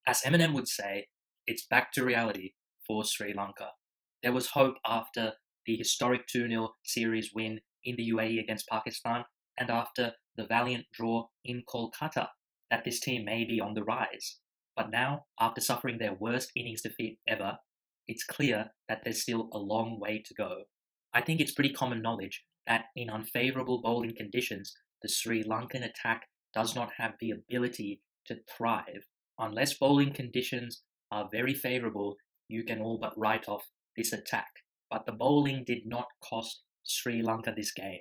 As Eminem would say, it's back to reality for Sri Lanka. There was hope after the historic 2-0 series win in the UAE against Pakistan and after the valiant draw in Kolkata that this team may be on the rise. But now, after suffering their worst innings defeat ever, it's clear that there's still a long way to go. I think it's pretty common knowledge that in unfavourable bowling conditions, the Sri Lankan attack does not have the ability to thrive. Unless bowling conditions are very favourable, you can all but write off this attack. But the bowling did not cost Sri Lanka this game.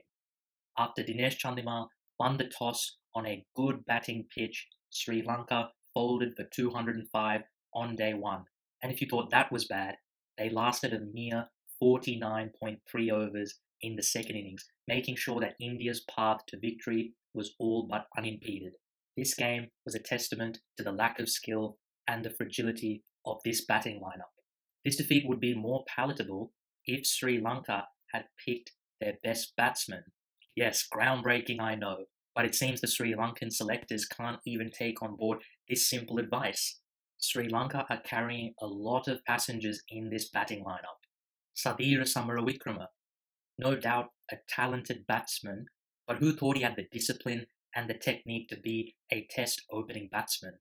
After Dinesh Chandimal won the toss on a good batting pitch, Sri Lanka folded for 205 on day one. And if you thought that was bad, they lasted a mere 49.3 overs in the second innings, making sure that India's path to victory was all but unimpeded. This game was a testament to the lack of skill and the fragility of this batting lineup. This defeat would be more palatable if Sri Lanka had picked their best batsman. Yes, groundbreaking, I know, but it seems the Sri Lankan selectors can't even take on board this simple advice. Sri Lanka are carrying a lot of passengers in this batting lineup. Sadira Samarawikrama, no doubt a talented batsman, but who thought he had the discipline and the technique to be a test opening batsman?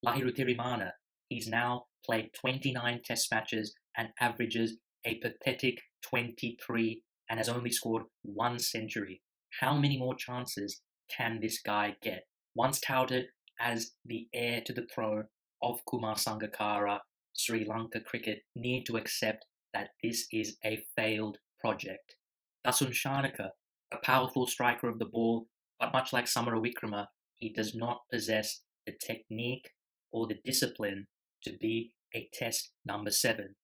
Lahiru Thirimana, he's now played 29 test matches and averages a pathetic 23 and has only scored one century. How many more chances can this guy get? Once touted as the heir to the throne of Kumar Sangakkara, Sri Lanka cricket need to accept that this is a failed project. Dasun Shanaka, a powerful striker of the ball, but much like Samarawikrama, he does not possess the technique or the discipline to be a test number 7.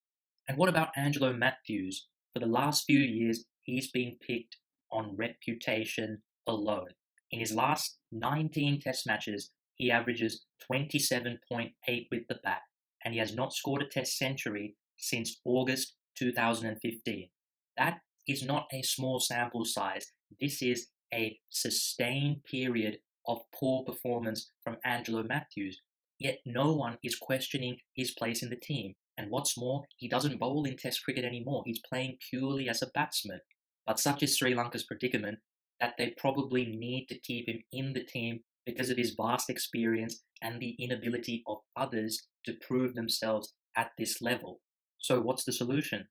And what about Angelo Matthews? For the last few years, he's been picked on reputation alone. In his last 19 test matches, he averages 27.8 with the bat, and he has not scored a test century since August 2015. That is not a small sample size. This is a sustained period of poor performance from Angelo Matthews, yet no one is questioning his place in the team. And what's more, he doesn't bowl in Test cricket anymore. He's playing purely as a batsman. But such is Sri Lanka's predicament that they probably need to keep him in the team because of his vast experience and the inability of others to prove themselves at this level. So what's the solution?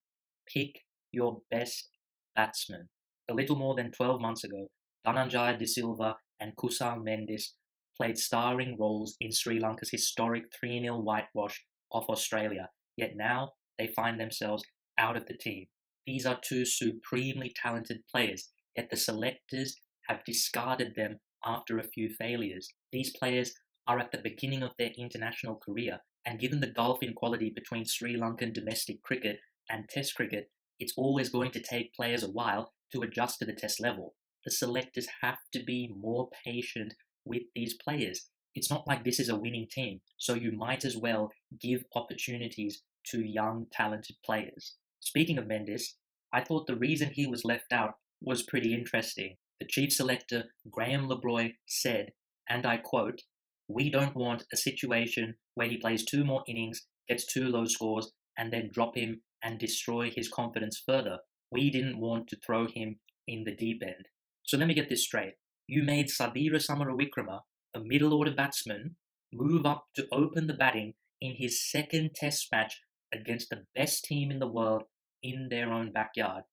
Pick your best batsman. A little more than 12 months ago, Dhananjaya De Silva and Kusal Mendis played starring roles in Sri Lanka's historic 3-0 whitewash of Australia, yet now they find themselves out of the team. These are two supremely talented players, yet the selectors have discarded them after a few failures. These players are at the beginning of their international career, and given the gulf in quality between Sri Lankan domestic cricket and Test cricket, it's always going to take players a while to adjust to the Test level. The selectors have to be more patient with these players. It's not like this is a winning team, so you might as well give opportunities to young, talented players. Speaking of Mendes, I thought the reason he was left out was pretty interesting. The chief selector, Graham LeBroy, said, and I quote, "We don't want a situation where he plays 2 more innings, gets 2 low scores, and then drop him and destroy his confidence further. We didn't want to throw him in the deep end." So let me get this straight. You made Sadira Samarawikrama, a middle order batsman, move up to open the batting in his second test match against the best team in the world in their own backyard.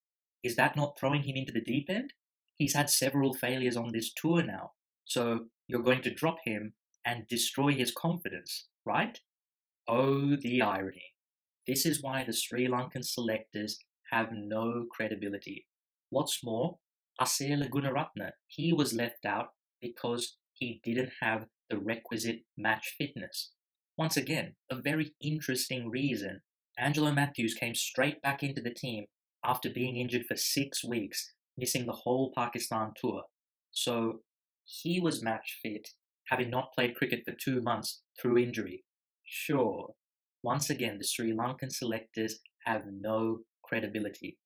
Is that not throwing him into the deep end? He's had several failures on this tour now, so you're going to drop him and destroy his confidence, right? Oh, the irony. This is why the Sri Lankan selectors have no credibility. What's more, Asela Gunaratne, he was left out because he didn't have the requisite match fitness. Once again, a very interesting reason. Angelo Matthews came straight back into the team after being injured for 6 weeks, missing the whole Pakistan tour. So he was match fit, having not played cricket for 2 months through injury. Sure, once again, the Sri Lankan selectors have no credibility.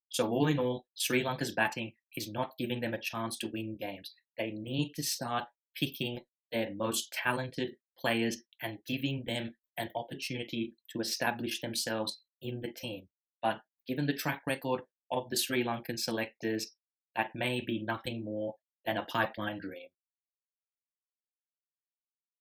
So all in all, Sri Lanka's batting is not giving them a chance to win games. They need to start picking their most talented players and giving them an opportunity to establish themselves in the team. But given the track record of the Sri Lankan selectors, that may be nothing more than a pipeline dream.